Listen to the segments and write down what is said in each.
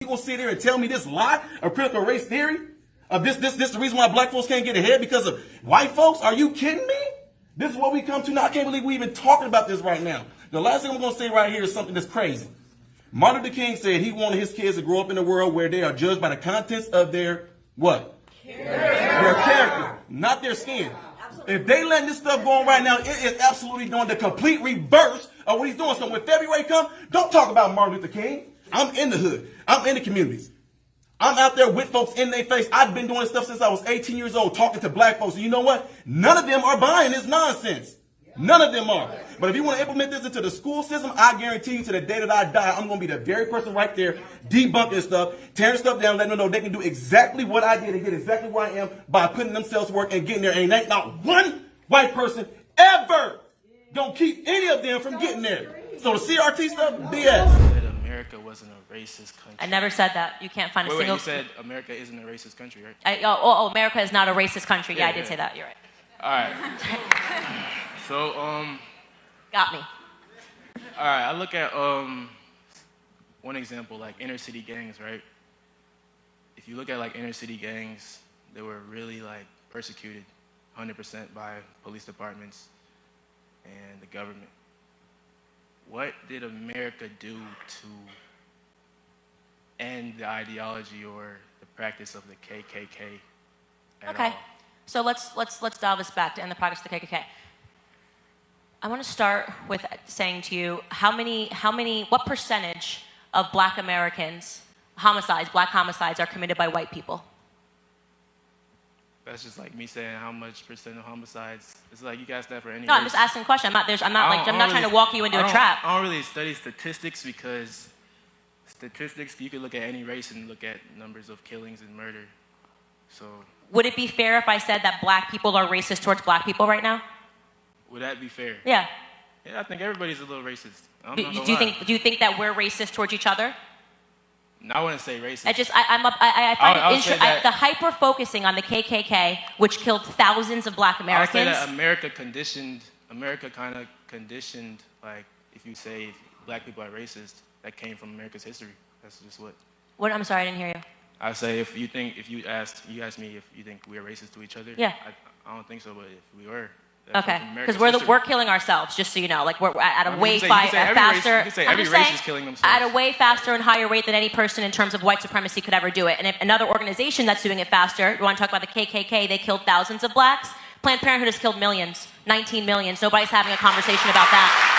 You gonna sit here and tell me this lie of critical race theory? Of this the reason why black folks can't get ahead because of white folks? Are you kidding me? This is what we come to now. I can't believe we even talking about this right now. The last thing I'm gonna say right here is something that's crazy. Martin Luther King said he wanted his kids to grow up in a world where they are judged by the contents of their what? Their character, not their skin. If they letting this stuff go on right now, it is absolutely doing the complete reverse of what he's doing. So when February comes, don't talk about Martin Luther King. I'm in the hood. I'm in the communities. I'm out there with folks in their face. I've been doing this stuff since I was 18 years old, talking to black folks. And you know what? None of them are buying this nonsense. None of them are. But if you want to implement this into the school system, I guarantee you to the day that I die, I'm going to be the very person right there debunking stuff, tearing stuff down, letting them know they can do exactly what I did and get exactly where I am by putting themselves to work and getting there. And ain't not one white person ever going to keep any of them from getting there. So the CRT stuff, BS. America wasn't a racist country. I never said that. You can't find a single... You said America isn't a racist country, right? America is not a racist country. Yeah, I did say that. You're right. All right. So, Got me. All right, I look at one example, like inner city gangs, right? If you look at like inner city gangs, they were really like persecuted 100% by police departments and the government. What did America do to end the ideology or the practice of the KKK at all? So let's dial this back to end the practice of the KKK. I want to start with saying to you, what percentage of black Americans, black homicides are committed by white people? That's just like me saying how much percent of homicides. It's like you guys that for any. No, I'm just asking a question. I'm not trying to walk you into a trap. I don't really study statistics because statistics, you could look at any race and look at numbers of killings and murder. So. Would it be fair if I said that black people are racist towards black people right now? Would that be fair? Yeah. Yeah, I think everybody's a little racist. Do you think that we're racist towards each other? No, I wouldn't say racist. I find it interesting. The hyper focusing on the KKK, which killed thousands of black Americans. I would say that America kind of conditioned, like, if you say black people are racist, that came from America's history. That's just what. What? I'm sorry, I didn't hear you. I say if you asked me if you think we're racist to each other. Yeah. I don't think so, but if we were. Okay, because we're killing ourselves, just so you know. Like we're at a way faster. You can say every race is killing themselves. At a way faster and higher rate than any person in terms of white supremacy could ever do it. And if another organization that's doing it faster, you want to talk about the KKK? They killed thousands of blacks. Planned Parenthood has killed millions, 19 million. Nobody's having a conversation about that.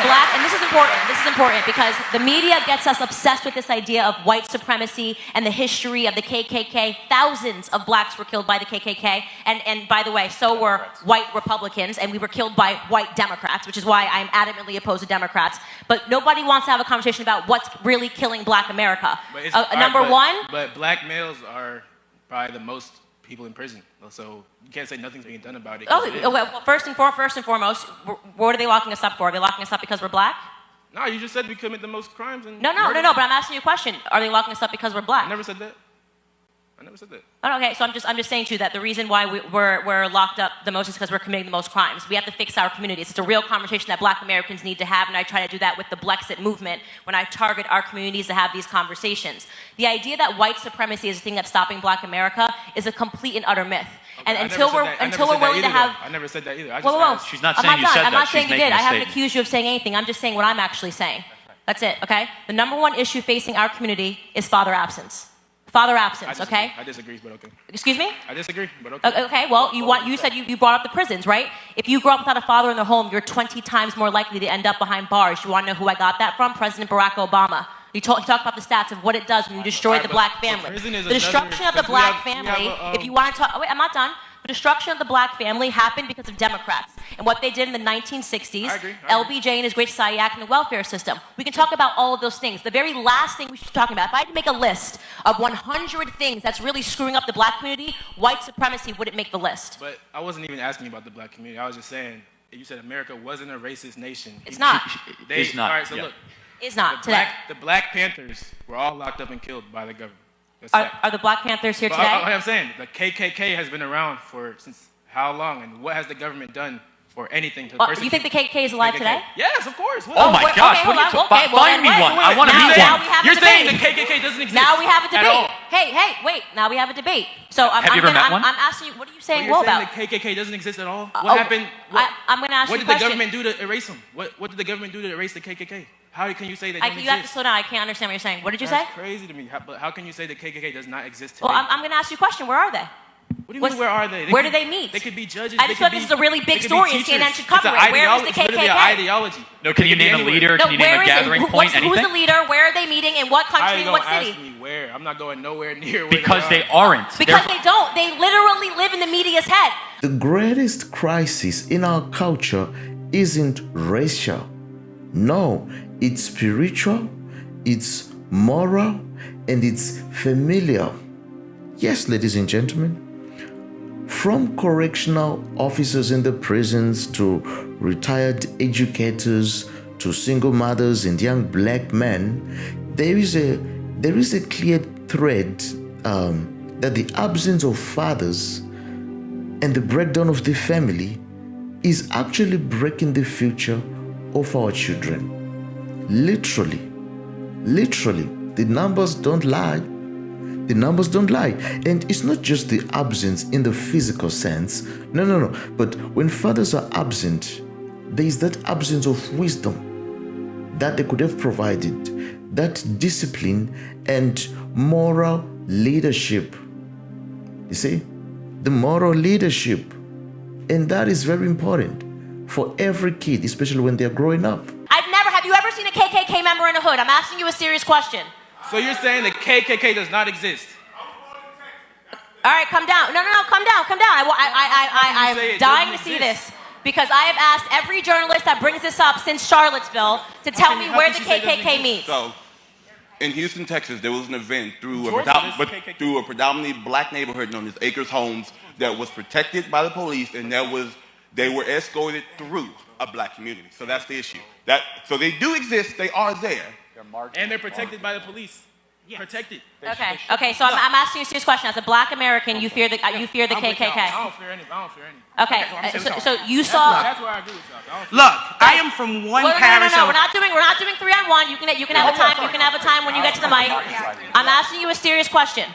And this is important because the media gets us obsessed with this idea of white supremacy and the history of the KKK. Thousands of blacks were killed by the KKK. And by the way, so were white Republicans, and we were killed by white Democrats, which is why I'm adamantly opposed to Democrats. But nobody wants to have a conversation about what's really killing black America. But black males are probably the most people in prison, so you can't say nothing's being done about it. Well, first and foremost, what are they locking us up for? Are they locking us up because we're black? No, you just said we commit the most crimes. No, but I'm asking you a question. Are they locking us up because we're black? I never said that. Okay, so I'm just saying to you that the reason why we're locked up the most is because we're committing the most crimes. We have to fix our communities. It's a real conversation that black Americans need to have, and I try to do that with the Blexit movement when I target our communities to have these conversations. The idea that white supremacy is the thing that's stopping black America is a complete and utter myth. Okay, and until we're willing to have... I never said that either. She's not saying you said that. I'm not saying you did. I haven't statement. accused you of saying anything. I'm just saying what I'm actually saying. That's it, okay? The number one issue facing our community is father absence. Father absence, okay? I disagree, but okay. Excuse me? I disagree, but okay. Okay, well, you said you brought up the prisons, right? If you grow up without a father in the home, you're 20 times more likely to end up behind bars. You want to know who I got that from? President Barack Obama. He talked about the stats of what it does when you destroy the black family. The destruction of the black family, if you want to talk... Oh, wait, I'm not done. The destruction of the black family happened because of Democrats and what they did in the 1960s, I agree. LBJ and his Great Society Act and the welfare system. We can talk about all of those things. The very last thing we should be talking about, if I had to make a list of 100 things that's really screwing up the black community, white supremacy wouldn't make the list. But I wasn't even asking about the black community. I was just saying, you said America wasn't a racist nation. It's not. It's not. All right, so look. It's not. The Black Panthers were all locked up and killed by the government. Are the Black Panthers here today? I'm saying, the KKK has been around since how long, and what has the government done or anything to persecute. You think the KKK is alive today? Yes, of course. Oh my gosh! Okay, hold on. Find me one. I want to meet now one. we have You're a saying debate. the KKK doesn't exist? Now we have a at all. debate. Hey, wait. Now we have a debate. So I'm you ever met one? I'm asking you, what are you saying You're woe saying about? the KKK doesn't exist at all? What happened? I'm going to ask you a question. What did the government do to erase them? What did the government do to erase the KKK? How can you say they don't exist? You have to slow down. I can't understand what you're saying. What did you say? That's crazy to me. How can you say the KKK does not exist today? Well, I'm going to ask you a question. Where are they? What do you mean, where are they? Where do they meet? They could be judges. I just thought this is a really big story and CNN should cover it. Where is the KKK? It's literally an ideology. No, can you name a leader? Can you name a gathering point? Who's the leader? Where are they meeting? In what country? In what city? Ask me where. I'm not going nowhere near where Because they they aren't. Because they don't. They literally live in the media's head. The greatest crisis in our culture isn't racial. No, it's spiritual, it's moral, and it's familial. Yes, ladies and gentlemen. From correctional officers in the prisons to retired educators to single mothers and young black men, there is a clear thread that the absence of fathers and the breakdown of the family is actually breaking the future of our children. Literally, the numbers don't lie. The numbers don't lie. And it's not just the absence in the physical sense. No. But when fathers are absent, there is that absence of wisdom that they could have provided, that discipline and moral leadership. You see? The moral leadership. And that is very important for every kid, especially when they're growing up. Have you ever seen a KKK member in a hood? I'm asking you a serious question. So you're saying the KKK does not exist? All right, come down. No, come down. I'm dying to see this because I have asked every journalist that brings this up since Charlottesville to tell me where the KKK meets. So, in Houston, Texas, there was an event through a predominantly black neighborhood known as Acres Homes that was protected by the police, and they were escorted through a black community. So that's the issue. So they do exist. They are there. And they're protected by the police. Yes. Protected. Okay. So I'm asking you a serious question. As a black American, you fear the KKK. I don't fear any. Okay. So you saw. That's where I agree with y'all. Look, I am from one parish. No. We're not doing 3-on-1. You can have a time. You can have a time when you get to the mic. I'm asking you a serious question.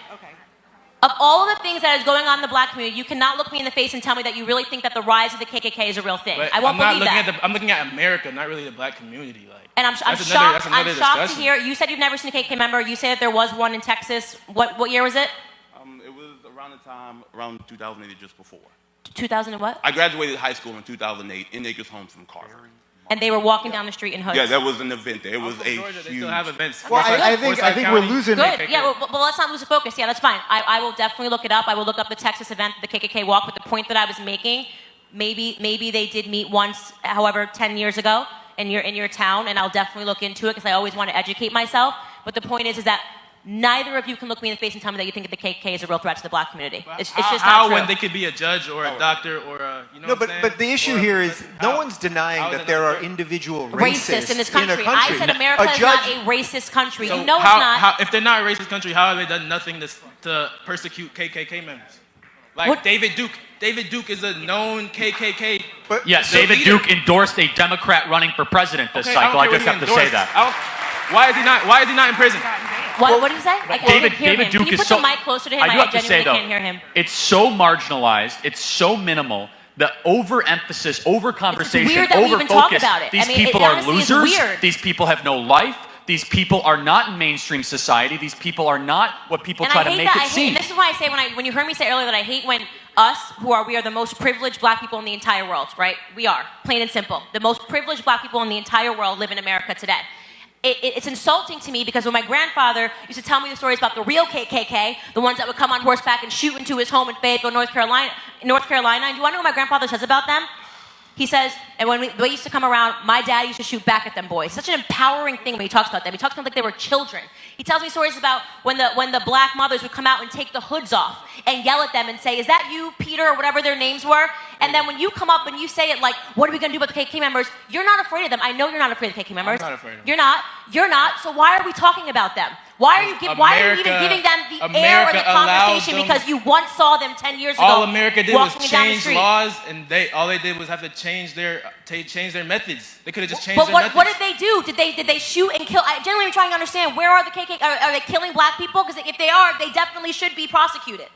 Of all of the things that is going on in the black community, you cannot look me in the face and tell me that you really think that the rise of the KKK is a real thing. But I won't believe that. I'm looking at America, not really the black community. And I'm shocked to hear. You said you've never seen a KKK member. You say that there was one in Texas. What year was it? It was around 2008, just before. 2000 and what? I graduated high school in 2008 in Acres Homes from Carver. And they were walking down the street in hoods. Yeah, that was an event there. It was a Georgia, they still have events. Well, I think we're losing. Good. Yeah, but let's not lose the focus. Yeah, that's fine. I will definitely look it up. I will look up the Texas event, the KKK walk. But the point that I was making, maybe they did meet once, however, 10 years ago in your town, and I'll definitely look into it because I always want to educate myself. But the point is that neither of you can look me in the face and tell me that you think that the KKK is a real threat to the black community. It's just not how true. when they could be a judge or a doctor or a, you know. No, what I'm saying? but the issue here is no one's denying that there are individual racists in this country. in a country. I said America is not a racist country. You know it's not. If they're not a racist country, how have they done nothing to persecute KKK members? Like what? David Duke. David Duke is a known KKK. Yes, David Duke endorsed a Democrat running for president this cycle. I just have to say that. Why is he not in prison? What did you say? David Duke is so. Can you put the mic closer to him? I do have to say though, can't hear him. It's so marginalized. It's so minimal. The overemphasis, overconversation, overfocus. These people are losers. These people have no life. These people are not in mainstream society. These people are not what people try to make it seem. And this is why I say when you heard me say earlier that I hate when us, we are the most privileged black people in the entire world, right? We are, plain and simple. The most privileged black people in the entire world live in America today. It's insulting to me because when my grandfather used to tell me the stories about the real KKK, the ones that would come on horseback and shoot into his home in Fayetteville, North Carolina, and do you want to know what my grandfather says about them? He says, and when they used to come around, my dad used to shoot back at them boys. Such an empowering thing when he talks about them. He talks about them like they were children. He tells me stories about when the black mothers would come out and take the hoods off and yell at them and say, "Is that you, Peter," or whatever their names were? And then when you come up and you say it like, "What are we going to do about the KKK members?" You're not afraid of them. I know you're not afraid of the KKK members. I'm not afraid of them. You're not. So why are we talking about them? Why are you even giving them the air or the conversation because you once saw them 10 years ago? All America did was walking down the change street? laws, and all they did was have to change their methods. They could have just changed their methods. But what did they do? Did they shoot and kill? I generally am trying to understand, where are the KKK? Are they killing black people? Because if they are, they definitely should be prosecuted.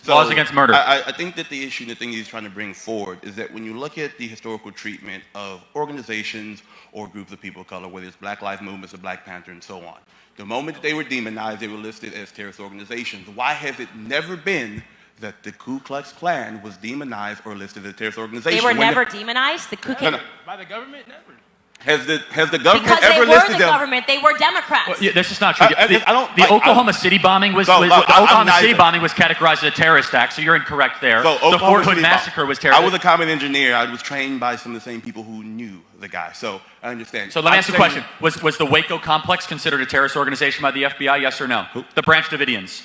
Laws against murder. I think that the issue, the thing he's trying to bring forward is that when you look at the historical treatment of organizations or groups of people of color, whether it's Black Lives Movements or Black Panther and so on, the moment that they were demonized, they were listed as terrorist organizations. Why has it never been that the Ku Klux Klan was demonized or listed as a terrorist organization? They were never demonized? The Ku Klux By the government? Never. Has the government because ever they were listed the them? government. They were Democrats. Well, yeah, that's just not true. The Oklahoma City bombing was categorized as a terrorist act, so you're incorrect there. So the Fort Hood massacre was terrorist. I was a common engineer. I was trained by some of the same people who knew the guy, so I understand. So let me ask you a question: Was the Waco complex considered a terrorist organization by the FBI? Yes or no? The Branch Davidians.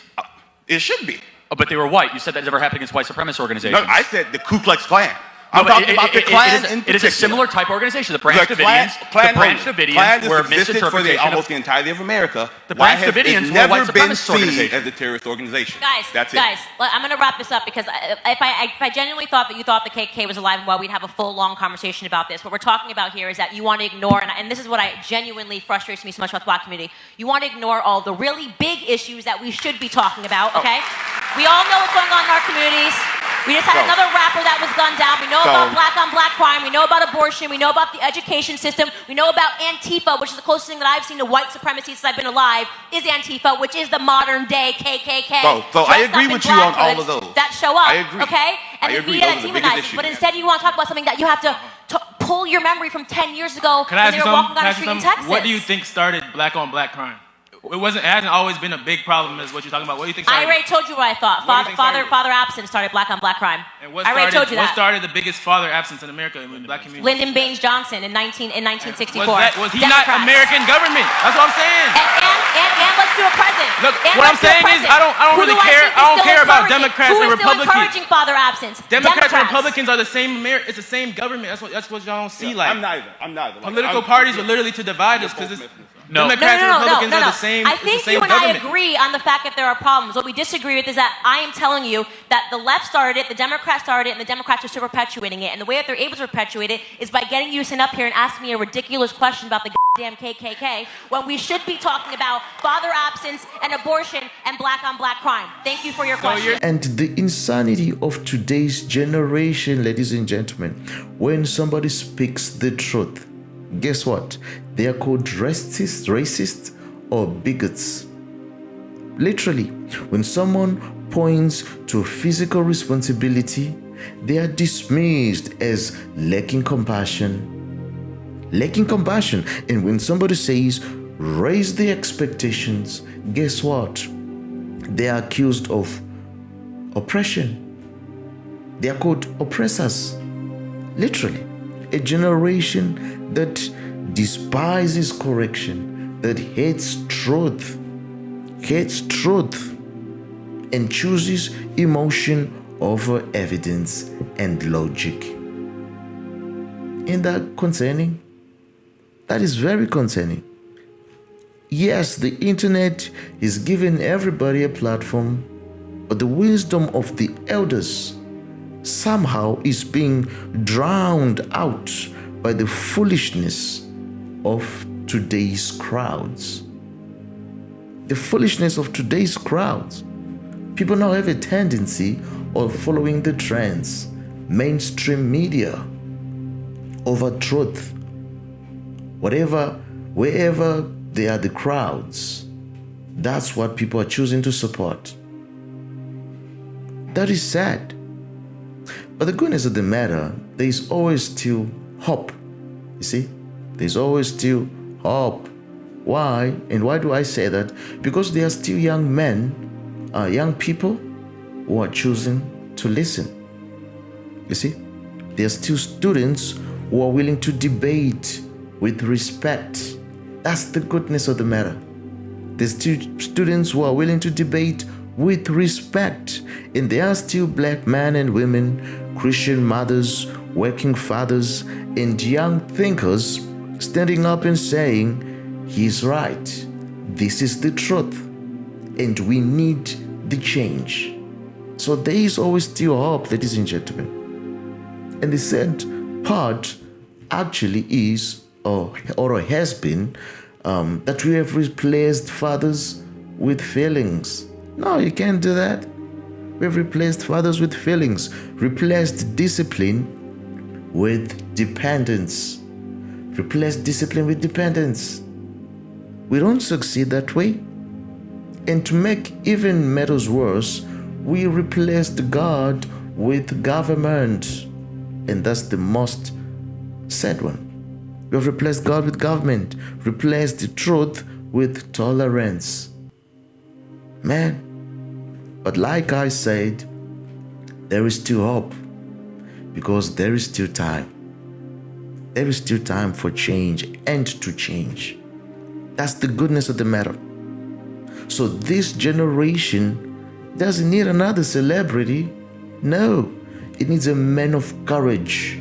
It should be. Oh, but they were white. You said that never happened against white supremacist organizations. No, I said the Ku Klux Klan. I'm talking about the Klan in It is a similar type organization. The Branch Davidians were misinterpretation for almost the entirety of America. The Branch Davidians were a white supremacist organization. As a terrorist organization. Guys, I'm going to wrap this up because if I genuinely thought that you thought the KKK was alive and well, we'd have a full, long conversation about this. What we're talking about here is that you want to ignore, and this is what genuinely frustrates me so much about the black community, you want to ignore all the really big issues that we should be talking about, okay? We all know what's going on in our communities. We just had another rapper that was gunned down. We know about black-on-black crime. We know about abortion. We know about the education system. We know about Antifa, which is the closest thing that I've seen to white supremacy since I've been alive, is Antifa, which is the modern-day KKK. So I agree with you on all of those. That show up, I agree. okay? And the media that demonizes. But instead you want to talk about something that you have to pull your memory from 10 years ago when they were walking down the street in Texas. What do you think started black-on-black crime? It hasn't always been a big problem as what you're talking about. What do you think started? I already told you what I thought. Father absence started black-on-black crime. And what started the biggest father absence in America in the black community? Lyndon Baines Johnson in 1964. Was he not American government? That's what I'm saying. And let's do a present. Look, what I'm saying is I don't really care. I don't care about Democrats and Republicans. Who is still encouraging father absence? Democrats and Republicans are the same. It's the same government. That's what y'all don't see. Like I'm neither. Political parties are literally to divide us because Democrats and Republicans are the same. I think you and I agree on the fact that there are problems. What we disagree with is that I am telling you that the left started it, the Democrats started it, and the Democrats are still perpetuating it. And the way that they're able to perpetuate it is by getting you to stand up here and ask me a ridiculous question about the goddamn KKK when we should be talking about father absence and abortion and black-on-black crime. Thank you for your question. And the insanity of today's generation, ladies and gentlemen, when somebody speaks the truth, guess what? They are called racist or bigots. Literally, when someone points to physical responsibility, they are dismissed as lacking compassion. And when somebody says, raise the expectations, guess what? They are accused of oppression. They are called oppressors. Literally, a generation that despises correction, that hates truth, and chooses emotion over evidence and logic. Isn't that concerning? That is very concerning. Yes, the internet is giving everybody a platform, but the wisdom of the elders somehow is being drowned out by the foolishness of today's crowds. The foolishness of today's crowds. People now have a tendency of following the trends, mainstream media, over truth. Wherever they are the crowds, that's what people are choosing to support. That is sad. But the goodness of the matter, there is always still hope. You see? There's always still hope. Why? And why do I say that? Because there are still young men, young people who are choosing to listen. You see? There are still students who are willing to debate with respect. That's the goodness of the matter. There's still students who are willing to debate with respect. And there are still black men and women, Christian mothers, working fathers, and young thinkers standing up and saying, he's right. This is the truth. and we need the change. So there is always still hope, ladies and gentlemen. And the sad part actually is, or has been, that we have replaced fathers with feelings. No, you can't do that. We have replaced fathers with feelings, replaced discipline with dependence. Replaced discipline with dependence. We don't succeed that way. And to make even matters worse, we replaced God with government. And that's the most sad one. We have replaced God with government, replaced the truth with tolerance. Man, but like I said, there is still hope, because there is still time. There is still time for change and to change. That's the goodness of the matter. So this generation doesn't need another celebrity. No, it needs a man of courage.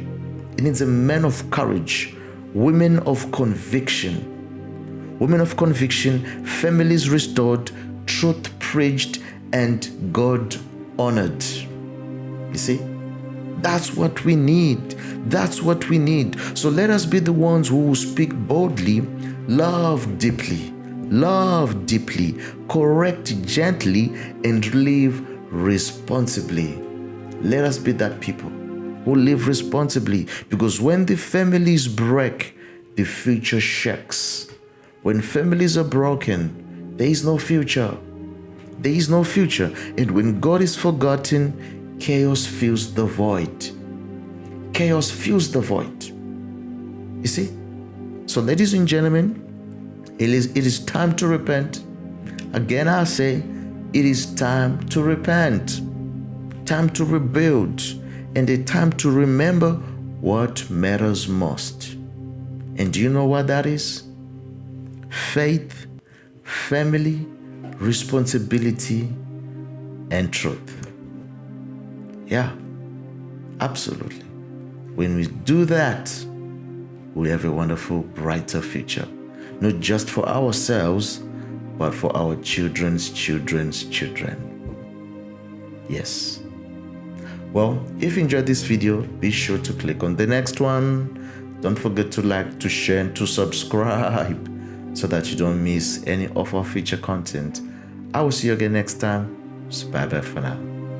It needs a man of courage, women of conviction. Women of conviction, families restored, truth preached, and God honored. You see? That's what we need. That's what we need. So let us be the ones who will speak boldly, love deeply, correct gently, and live responsibly. Let us be that people who live responsibly, because when the families break, the future shakes. When families are broken, there is no future. There is no future. And when God is forgotten, chaos fills the void. Chaos fills the void. You see? So, ladies and gentlemen, it is time to repent. Again, I say, it is time to repent. Time to rebuild. And a time to remember what matters most. And do you know what that is? Faith, family, responsibility, and truth. Yeah, absolutely. When we do that, we have a wonderful, brighter future. Not just for ourselves, but for our children's children's children. Yes. Well, if you enjoyed this video, be sure to click on the next one. Don't forget to like, to share, and to subscribe so that you don't miss any of our future content. I will see you again next time. Bye bye for now.